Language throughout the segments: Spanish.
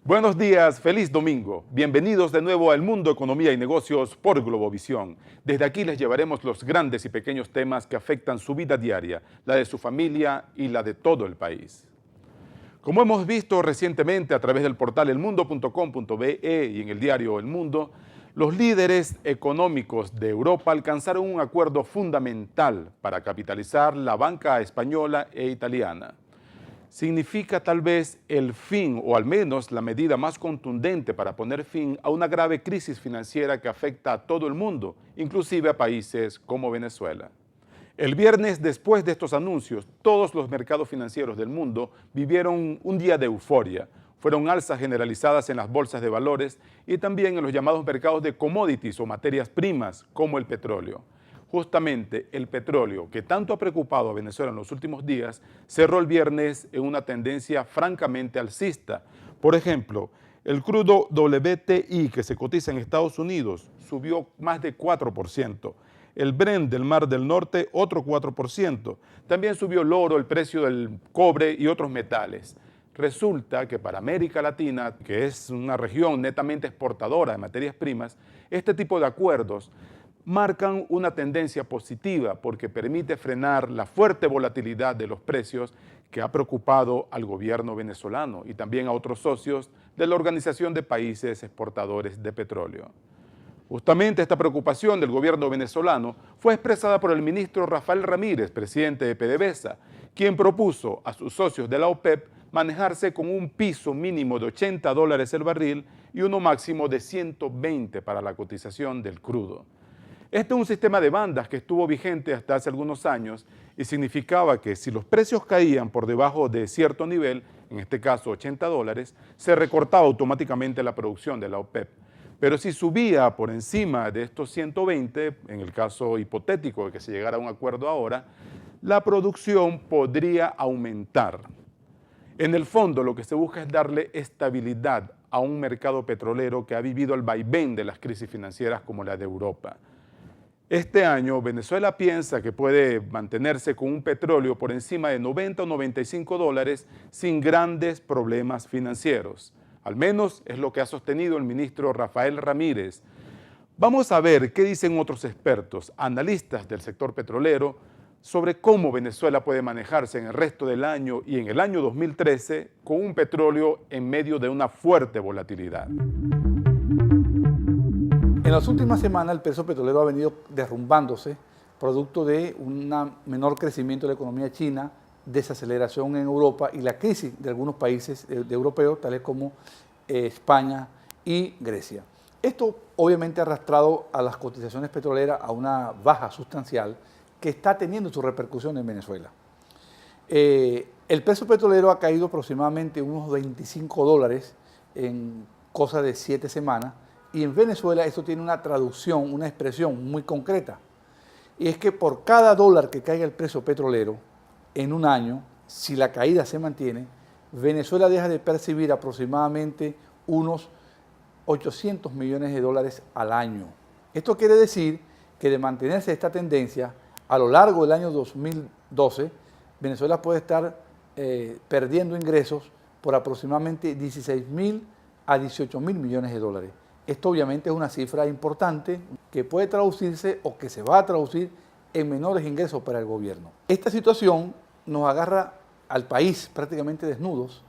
Buenos días, feliz domingo. Bienvenidos de nuevo al Mundo Economía y Negocios por Globovisión. Desde aquí les llevaremos los grandes y pequeños temas que afectan su vida diaria, la de su familia y la de todo el país. Como hemos visto recientemente a través del portal elmundo.com.be y en el diario El Mundo, los líderes económicos de Europa alcanzaron un acuerdo fundamental para capitalizar la banca española e italiana. Significa tal vez el fin, o al menos la medida más contundente para poner fin a una grave crisis financiera que afecta a todo el mundo, inclusive a países como Venezuela. El viernes, después de estos anuncios, todos los mercados financieros del mundo vivieron un día de euforia. Fueron alzas generalizadas en las bolsas de valores y también en los llamados mercados de commodities o materias primas, como el petróleo. Justamente el petróleo, que tanto ha preocupado a Venezuela en los últimos días, cerró el viernes en una tendencia francamente alcista. Por ejemplo, el crudo WTI, que se cotiza en Estados Unidos, subió más de 4%. El Brent del Mar del Norte, otro 4%. También subió el oro, el precio del cobre y otros metales. Resulta que para América Latina, que es una región netamente exportadora de materias primas, este tipo de acuerdos marcan una tendencia positiva porque permite frenar la fuerte volatilidad de los precios que ha preocupado al gobierno venezolano y también a otros socios de la Organización de Países Exportadores de Petróleo. Justamente esta preocupación del gobierno venezolano fue expresada por el ministro Rafael Ramírez, presidente de PDVSA, quien propuso a sus socios de la OPEP manejarse con un piso mínimo de $80 el barril y uno máximo de 120 para la cotización del crudo. Este es un sistema de bandas que estuvo vigente hasta hace algunos años y significaba que si los precios caían por debajo de cierto nivel, en este caso $80, se recortaba automáticamente la producción de la OPEP. Pero si subía por encima de estos 120, en el caso hipotético de que se llegara a un acuerdo ahora, la producción podría aumentar. En el fondo, lo que se busca es darle estabilidad a un mercado petrolero que ha vivido el vaivén de las crisis financieras como la de Europa. Este año, Venezuela piensa que puede mantenerse con un petróleo por encima de 90 o $95 sin grandes problemas financieros. Al menos es lo que ha sostenido el ministro Rafael Ramírez. Vamos a ver qué dicen otros expertos, analistas del sector petrolero, sobre cómo Venezuela puede manejarse en el resto del año y en el año 2013 con un petróleo en medio de una fuerte volatilidad. En las últimas semanas el precio petrolero ha venido derrumbándose, producto de un menor crecimiento de la economía china, desaceleración en Europa y la crisis de algunos países europeos, tales como España y Grecia. Esto obviamente ha arrastrado a las cotizaciones petroleras a una baja sustancial que está teniendo su repercusión en Venezuela. El precio petrolero ha caído aproximadamente unos $25 en cosa de 7 semanas, y en Venezuela esto tiene una traducción, una expresión muy concreta. Y es que por cada dólar que caiga el precio petrolero en un año, si la caída se mantiene, Venezuela deja de percibir aproximadamente unos $800 millones al año. Esto quiere decir que de mantenerse esta tendencia, a lo largo del año 2012, Venezuela puede estar perdiendo ingresos por aproximadamente 16.000 a 18.000 millones de dólares. Esto obviamente es una cifra importante que puede traducirse o que se va a traducir en menores ingresos para el gobierno. Esta situación nos agarra al país prácticamente desnudos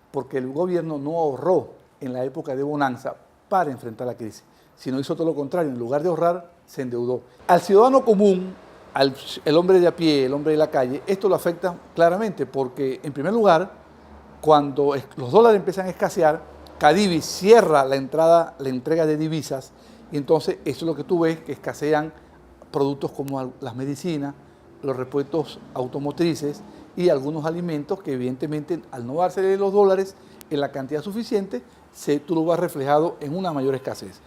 porque el gobierno no ahorró en la época de bonanza para enfrentar la crisis, sino hizo todo lo contrario. En lugar de ahorrar, se endeudó. Al ciudadano común, el hombre de a pie, el hombre de la calle, esto lo afecta claramente porque, en primer lugar, cuando los dólares empiezan a escasear, Cadivi cierra la entrega de divisas y entonces eso es lo que tú ves, que escasean productos como las medicinas, los repuestos automotrices y algunos alimentos que evidentemente al no darse los dólares en la cantidad suficiente, tú lo vas reflejado en una mayor escasez.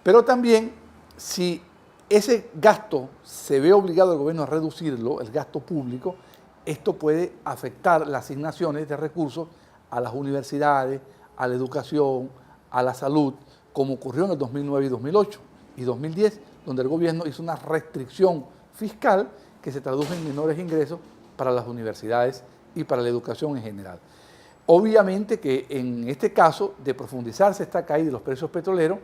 Pero también si ese gasto se ve obligado el gobierno a reducirlo, el gasto público, esto puede afectar las asignaciones de recursos a las universidades, a la educación, a la salud, como ocurrió en el 2009 y 2008 y 2010, donde el gobierno hizo una restricción fiscal que se tradujo en menores ingresos para las universidades y para la educación en general. Obviamente que en este caso, de profundizarse esta caída de los precios petroleros,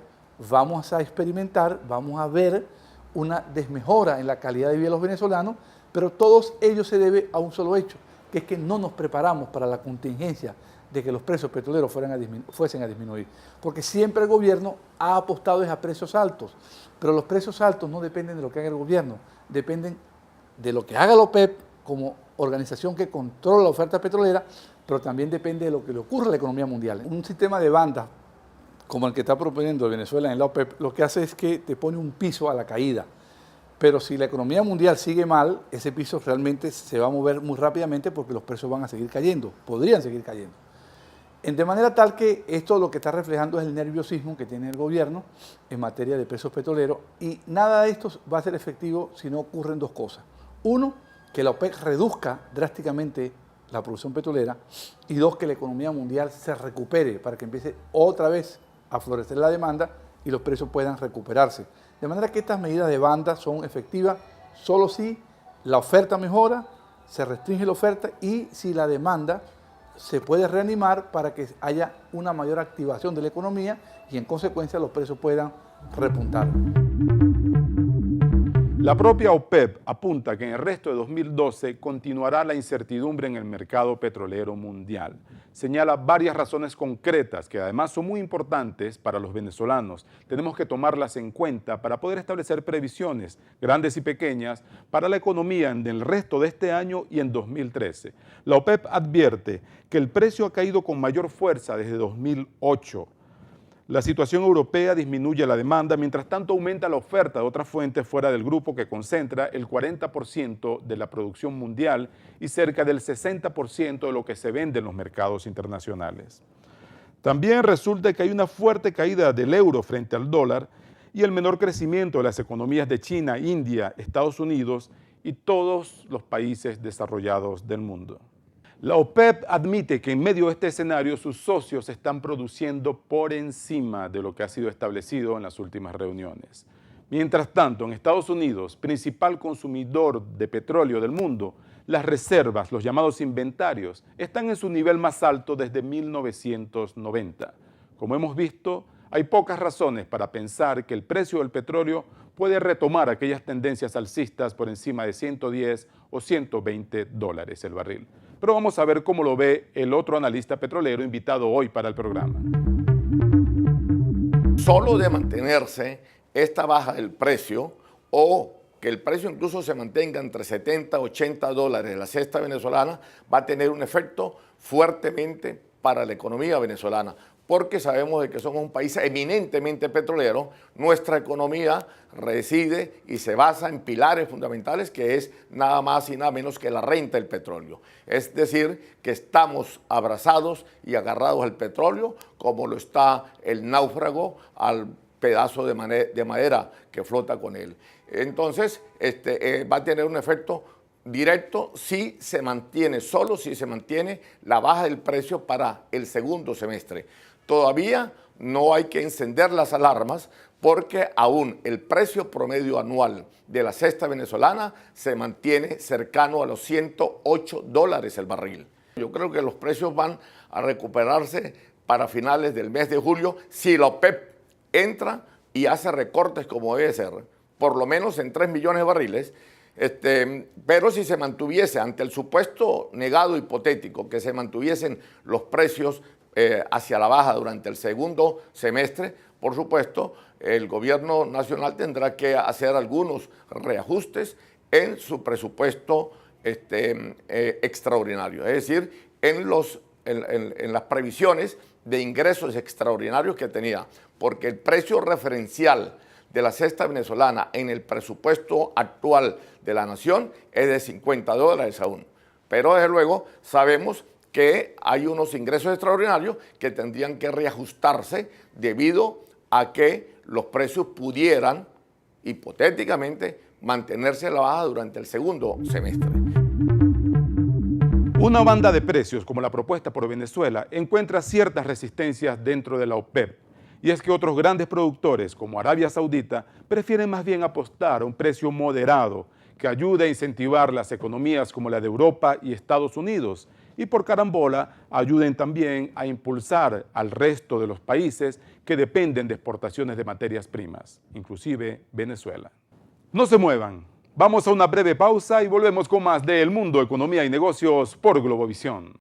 vamos a experimentar, vamos a ver una desmejora en la calidad de vida de los venezolanos, pero todo ello se debe a un solo hecho, que es que no nos preparamos para la contingencia de que los precios petroleros fuesen a disminuir. Porque siempre el gobierno ha apostado a precios altos, pero los precios altos no dependen de lo que haga el gobierno, dependen de lo que haga la OPEP como organización que controla la oferta petrolera, pero también depende de lo que le ocurra a la economía mundial. Un sistema de bandas como el que está proponiendo Venezuela en la OPEP, lo que hace es que te pone un piso a la caída. Pero si la economía mundial sigue mal, ese piso realmente se va a mover muy rápidamente porque los precios van a seguir cayendo, podrían seguir cayendo. De manera tal que esto lo que está reflejando es el nerviosismo que tiene el gobierno en materia de precios petroleros, y nada de esto va a ser efectivo si no ocurren dos cosas. Uno, que la OPEP reduzca drásticamente la producción petrolera, y dos, que la economía mundial se recupere para que empiece otra vez a florecer la demanda y los precios puedan recuperarse. De manera que estas medidas de banda son efectivas solo si la oferta mejora, se restringe la oferta y si la demanda se puede reanimar para que haya una mayor activación de la economía y en consecuencia los precios puedan repuntar. La propia OPEP apunta que en el resto de 2012 continuará la incertidumbre en el mercado petrolero mundial. Señala varias razones concretas que además son muy importantes para los venezolanos. Tenemos que tomarlas en cuenta para poder establecer previsiones, grandes y pequeñas, para la economía en el resto de este año y en 2013. La OPEP advierte que el precio ha caído con mayor fuerza desde 2008. La situación europea disminuye la demanda, mientras tanto aumenta la oferta de otras fuentes fuera del grupo que concentra el 40% de la producción mundial y cerca del 60% de lo que se vende en los mercados internacionales. También resulta que hay una fuerte caída del euro frente al dólar y el menor crecimiento de las economías de China, India, Estados Unidos y todos los países desarrollados del mundo. La OPEP admite que en medio de este escenario sus socios están produciendo por encima de lo que ha sido establecido en las últimas reuniones. Mientras tanto, en Estados Unidos, principal consumidor de petróleo del mundo, las reservas, los llamados inventarios, están en su nivel más alto desde 1990. Como hemos visto, hay pocas razones para pensar que el precio del petróleo puede retomar aquellas tendencias alcistas por encima de 110 o 120 dólares el barril. Pero vamos a ver cómo lo ve el otro analista petrolero invitado hoy para el programa. Solo de mantenerse esta baja del precio o que el precio incluso se mantenga entre 70 y 80 dólares la cesta venezolana va a tener un efecto fuertemente para la economía venezolana, porque sabemos de que somos un país eminentemente petrolero. Nuestra economía reside y se basa en pilares fundamentales que es nada más y nada menos que la renta del petróleo. Es decir, que estamos abrazados y agarrados al petróleo como lo está el náufrago al pedazo de madera que flota con él. Entonces, va a tener un efecto directo si se mantiene, solo si se mantiene la baja del precio para el segundo semestre. Todavía no hay que encender las alarmas porque aún el precio promedio anual de la cesta venezolana se mantiene cercano a los 108 dólares el barril. Yo creo que los precios van a recuperarse para finales del mes de julio si la OPEP entra y hace recortes como debe ser, por lo menos en 3 millones de barriles. Pero si se mantuviese, ante el supuesto negado hipotético, que se mantuviesen los precios hacia la baja durante el segundo semestre, por supuesto, el gobierno nacional tendrá que hacer algunos reajustes en su presupuesto extraordinario, es decir, en las previsiones de ingresos extraordinarios que tenía, porque el precio referencial de la cesta venezolana en el presupuesto actual de la nación es de 50 dólares aún. Pero desde luego sabemos que hay unos ingresos extraordinarios que tendrían que reajustarse debido a que los precios pudieran, hipotéticamente, mantenerse a la baja durante el segundo semestre. Una banda de precios como la propuesta por Venezuela encuentra ciertas resistencias dentro de la OPEP. Y es que otros grandes productores como Arabia Saudita prefieren más bien apostar a un precio moderado que ayude a incentivar las economías como la de Europa y Estados Unidos, y por carambola ayuden también a impulsar al resto de los países que dependen de exportaciones de materias primas, inclusive Venezuela. No se muevan, vamos a una breve pausa y volvemos con más de El Mundo, Economía y Negocios por Globovisión.